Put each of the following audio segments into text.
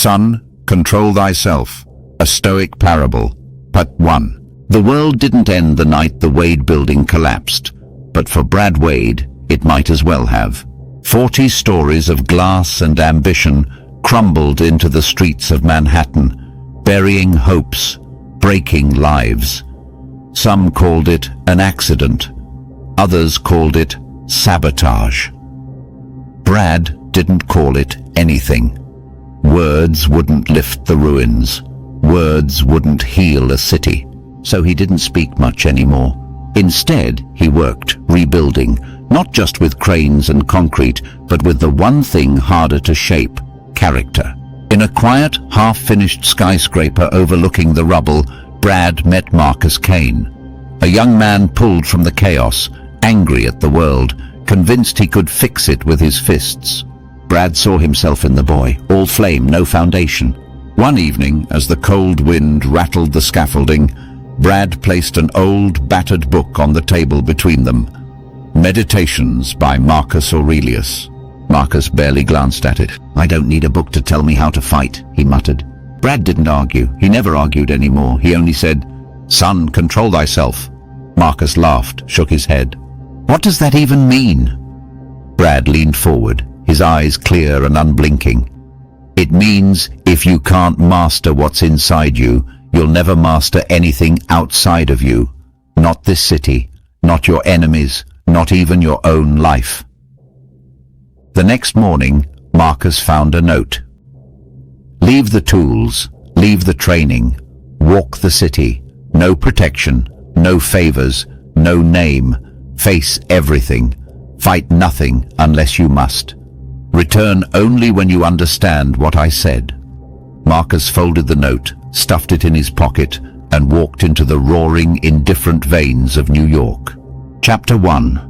Son, control thyself. A Stoic parable. Part 1. The world didn't end the night the Wade building collapsed, but for Brad Wade, it might as well have. 40 stories of glass and ambition crumbled into the streets of Manhattan, burying hopes, breaking lives. Some called it an accident. Others called it sabotage. Brad didn't call it anything. Words wouldn't lift the ruins. Words wouldn't heal a city. So he didn't speak much anymore. Instead, he worked, rebuilding, not just with cranes and concrete, but with the one thing harder to shape, character. In a quiet, half-finished skyscraper overlooking the rubble, Brad met Marcus Kane. A young man pulled from the chaos, angry at the world, convinced he could fix it with his fists. Brad saw himself in the boy, all flame, no foundation. One evening, as the cold wind rattled the scaffolding, Brad placed an old, battered book on the table between them. Meditations by Marcus Aurelius. Marcus barely glanced at it. "I don't need a book to tell me how to fight," he muttered. Brad didn't argue. He never argued anymore. He only said, "Son, control thyself." Marcus laughed, shook his head. "What does that even mean?" Brad leaned forward, his eyes clear and unblinking. "It means if you can't master what's inside you, you'll never master anything outside of you. Not this city, not your enemies, not even your own life." The next morning, Marcus found a note. "Leave the tools, leave the training, walk the city. No protection, no favors, no name. Face everything. Fight nothing unless you must. Return only when you understand what I said." Marcus folded the note, stuffed it in his pocket, and walked into the roaring, indifferent veins of New York. Chapter 1.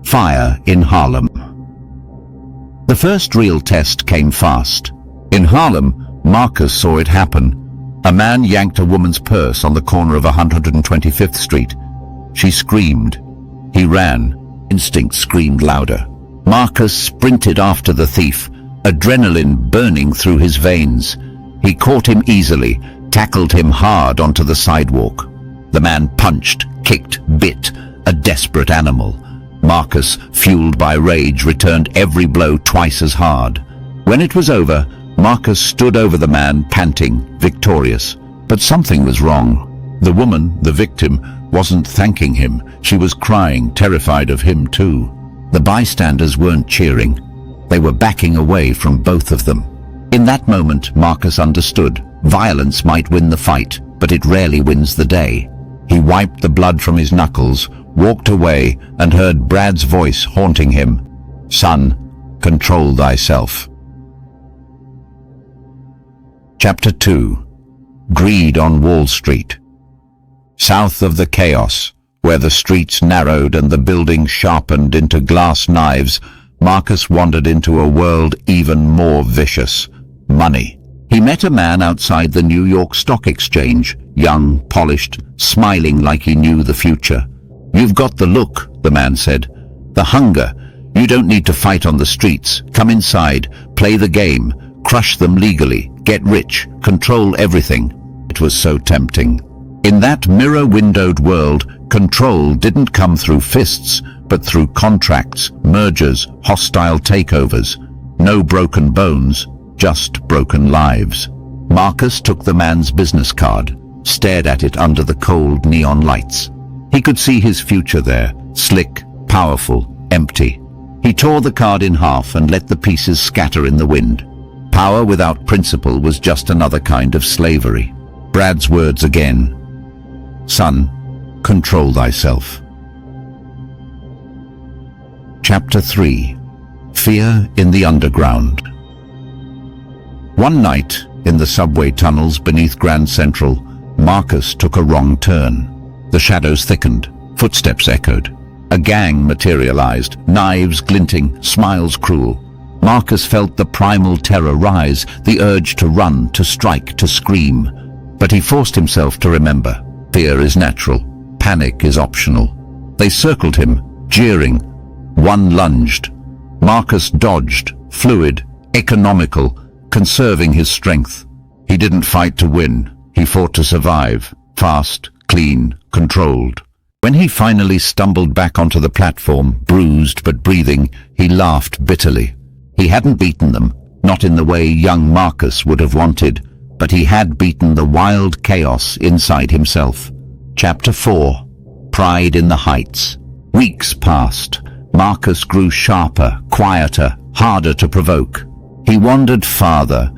Fire in Harlem. The first real test came fast. In Harlem, Marcus saw it happen. A man yanked a woman's purse on the corner of 125th Street. She screamed. He ran. Instinct screamed louder. Marcus sprinted after the thief, adrenaline burning through his veins. He caught him easily, tackled him hard onto the sidewalk. The man punched, kicked, bit, a desperate animal. Marcus, fueled by rage, returned every blow twice as hard. When it was over, Marcus stood over the man, panting, victorious. But something was wrong. The woman, the victim, wasn't thanking him. She was crying, terrified of him too. The bystanders weren't cheering. They were backing away from both of them. In that moment, Marcus understood. Violence might win the fight, but it rarely wins the day. He wiped the blood from his knuckles, walked away, and heard Brad's voice haunting him. "Son, control thyself." Chapter 2. Greed on Wall Street. South of the chaos, where the streets narrowed and the buildings sharpened into glass knives, Marcus wandered into a world even more vicious: money. He met a man outside the New York Stock Exchange, young, polished, smiling like he knew the future. "You've got the look," the man said. "The hunger. You don't need to fight on the streets. Come inside, play the game, crush them legally, get rich, control everything." It was so tempting. In that mirror-windowed world, control didn't come through fists, but through contracts, mergers, hostile takeovers. No broken bones, just broken lives. Marcus took the man's business card, stared at it under the cold neon lights. He could see his future there, slick, powerful, empty. He tore the card in half and let the pieces scatter in the wind. Power without principle was just another kind of slavery. Brad's words again. "Son, control thyself." Chapter 3. Fear in the Underground. One night, in the subway tunnels beneath Grand Central, Marcus took a wrong turn. The shadows thickened, footsteps echoed. A gang materialized, knives glinting, smiles cruel. Marcus felt the primal terror rise, the urge to run, to strike, to scream. But he forced himself to remember. Fear is natural. Panic is optional. They circled him, jeering. One lunged. Marcus dodged, fluid, economical, conserving his strength. He didn't fight to win, he fought to survive, fast, clean, controlled. When he finally stumbled back onto the platform, bruised but breathing, he laughed bitterly. He hadn't beaten them, not in the way young Marcus would have wanted, but he had beaten the wild chaos inside himself. Chapter 4. Pride in the Heights. Weeks passed. Marcus grew sharper, quieter, harder to provoke. He wandered farther,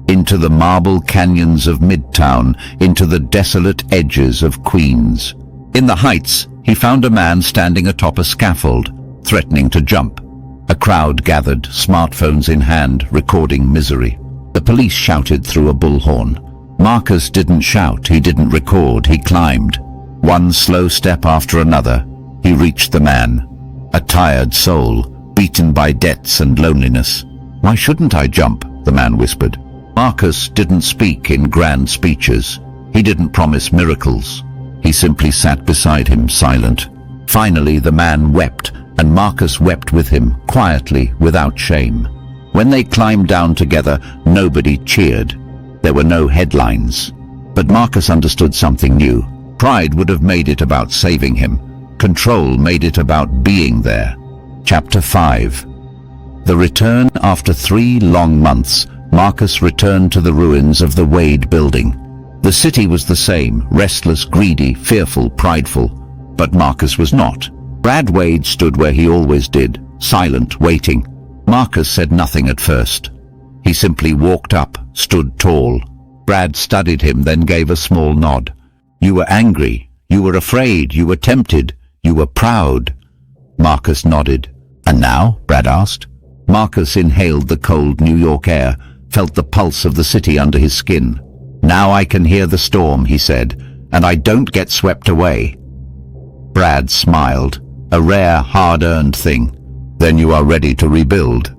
into the marble canyons of Midtown, into the desolate edges of Queens. In the Heights, he found a man standing atop a scaffold, threatening to jump. A crowd gathered, smartphones in hand, recording misery. The police shouted through a bullhorn. Marcus didn't shout, he didn't record, he climbed. One slow step after another, he reached the man. A tired soul, beaten by debts and loneliness. "Why shouldn't I jump?" the man whispered. Marcus didn't speak in grand speeches. He didn't promise miracles. He simply sat beside him, silent. Finally, the man wept, and Marcus wept with him, quietly, without shame. When they climbed down together, nobody cheered. There were no headlines. But Marcus understood something new. Pride would have made it about saving him. Control made it about being there. Chapter 5. The return. After 3 long months, Marcus returned to the ruins of the Wade building. The city was the same, restless, greedy, fearful, prideful. But Marcus was not. Brad Wade stood where he always did, silent, waiting. Marcus said nothing at first. He simply walked up, stood tall. Brad studied him, then gave a small nod. "You were angry, you were afraid, you were tempted, you were proud." Marcus nodded. "And now?" Brad asked. Marcus inhaled the cold New York air, felt the pulse of the city under his skin. "Now I can hear the storm," he said, "and I don't get swept away." Brad smiled, a rare, hard-earned thing. "Then you are ready to rebuild."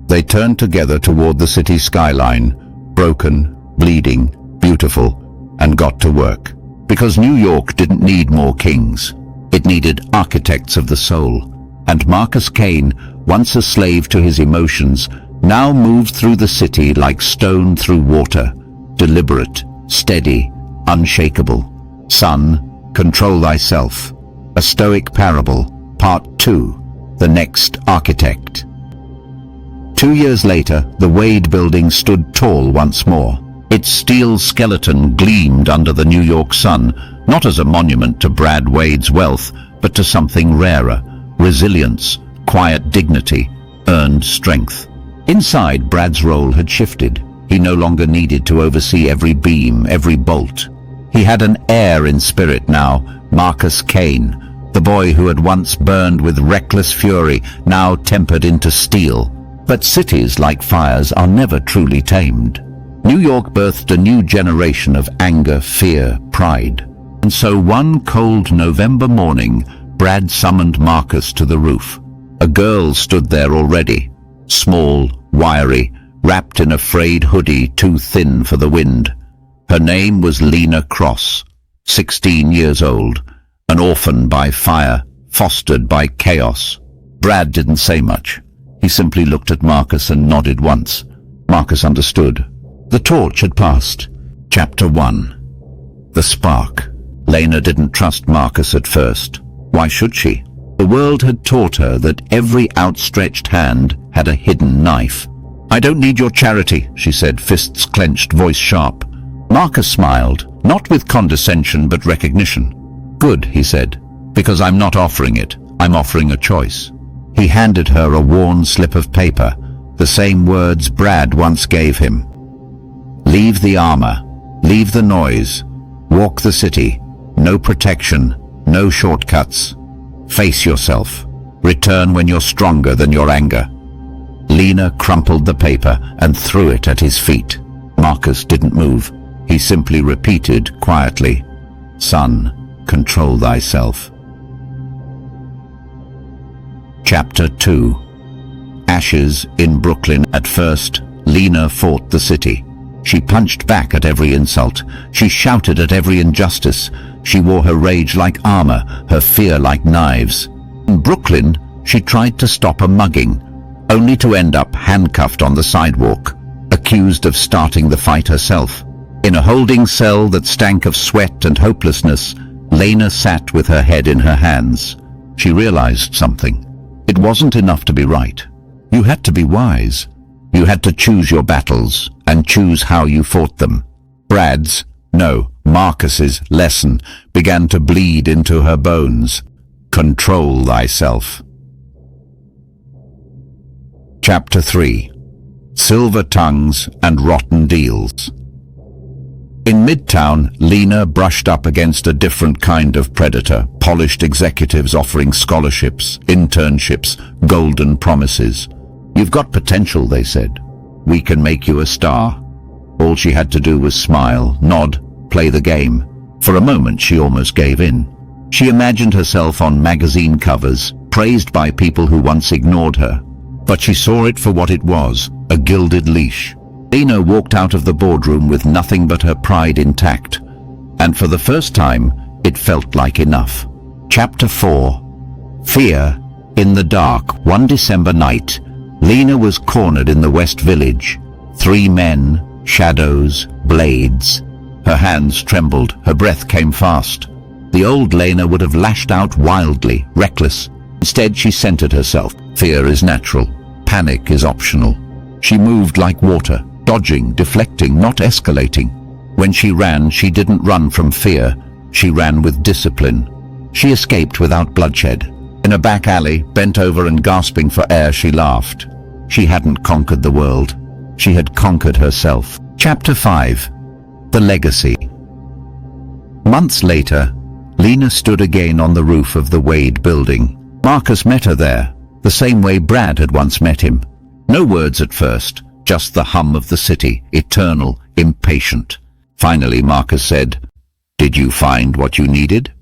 They turned together toward the city skyline, broken, bleeding, beautiful, and got to work. Because New York didn't need more kings. It needed architects of the soul. And Marcus Kane, once a slave to his emotions, now moved through the city like stone through water, deliberate, steady, unshakable. Son, control thyself. A Stoic Parable, Part 2, The Next Architect. 2 years later, the Wade building stood tall once more. Its steel skeleton gleamed under the New York sun, not as a monument to Brad Wade's wealth, but to something rarer: resilience, quiet dignity, earned strength. Inside, Brad's role had shifted. He no longer needed to oversee every beam, every bolt. He had an heir in spirit now, Marcus Kane, the boy who had once burned with reckless fury, now tempered into steel. But cities, like fires, are never truly tamed. New York birthed a new generation of anger, fear, pride. And so one cold November morning, Brad summoned Marcus to the roof. A girl stood there already, small, wiry, wrapped in a frayed hoodie too thin for the wind. Her name was Lena Cross, 16 years old, an orphan by fire, fostered by chaos. Brad didn't say much. He simply looked at Marcus and nodded once. Marcus understood. The torch had passed. Chapter 1. The Spark. Lena didn't trust Marcus at first. Why should she? The world had taught her that every outstretched hand had a hidden knife. "I don't need your charity," she said, fists clenched, voice sharp. Marcus smiled, not with condescension but recognition. "Good," he said, "because I'm not offering it. I'm offering a choice." He handed her a worn slip of paper, the same words Brad once gave him. "Leave the armor, leave the noise, walk the city, no protection, no shortcuts. Face yourself, return when you're stronger than your anger." Lena crumpled the paper and threw it at his feet. Marcus didn't move. He simply repeated quietly, "Son, control thyself." Chapter 2. Ashes in Brooklyn. At first, Lena fought the city. She punched back at every insult. She shouted at every injustice. She wore her rage like armor, her fear like knives. In Brooklyn, she tried to stop a mugging. only to end up handcuffed on the sidewalk, accused of starting the fight herself. In a holding cell that stank of sweat and hopelessness, Lena sat with her head in her hands. She realized something. It wasn't enough to be right. You had to be wise. You had to choose your battles and choose how you fought them. Marcus's lesson began to bleed into her bones. Control thyself. Chapter 3. Silver Tongues and Rotten Deals. In Midtown, Lena brushed up against a different kind of predator, polished executives offering scholarships, internships, golden promises. You've got potential, they said. We can make you a star. All she had to do was smile, nod, play the game. For a moment, she almost gave in. She imagined herself on magazine covers, praised by people who once ignored her. But she saw it for what it was, a gilded leash. Lena walked out of the boardroom with nothing but her pride intact. And for the first time, it felt like enough. Chapter 4. Fear in the Dark. One December night, Lena was cornered in the West Village. 3 men, shadows, blades. Her hands trembled, her breath came fast. The old Lena would have lashed out wildly, reckless. Instead, she centered herself. Fear is natural. Panic is optional. She moved like water, dodging, deflecting, not escalating. When she ran, she didn't run from fear. She ran with discipline. She escaped without bloodshed. In a back alley, bent over and gasping for air, she laughed. She hadn't conquered the world. She had conquered herself. Chapter 5. The Legacy. Months later, Lena stood again on the roof of the Wade building. Marcus met her there, the same way Brad had once met him. No words at first, just the hum of the city, eternal, impatient. Finally, Marcus said, "Did you find what you needed?"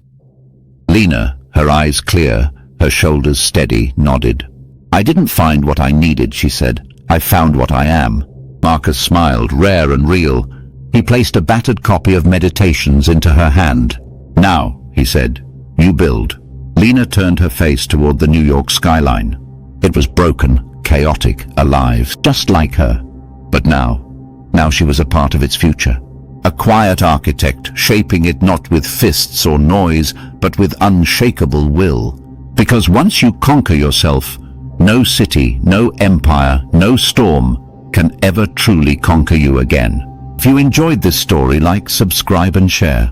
Lena, her eyes clear, her shoulders steady, nodded. "I didn't find what I needed," she said. "I found what I am." Marcus smiled, rare and real. He placed a battered copy of Meditations into her hand. "Now," he said, "you build." Lena turned her face toward the New York skyline. It was broken, chaotic, alive, just like her. But now she was a part of its future. A quiet architect, shaping it not with fists or noise, but with unshakable will. Because once you conquer yourself, no city, no empire, no storm can ever truly conquer you again. If you enjoyed this story, like, subscribe and share.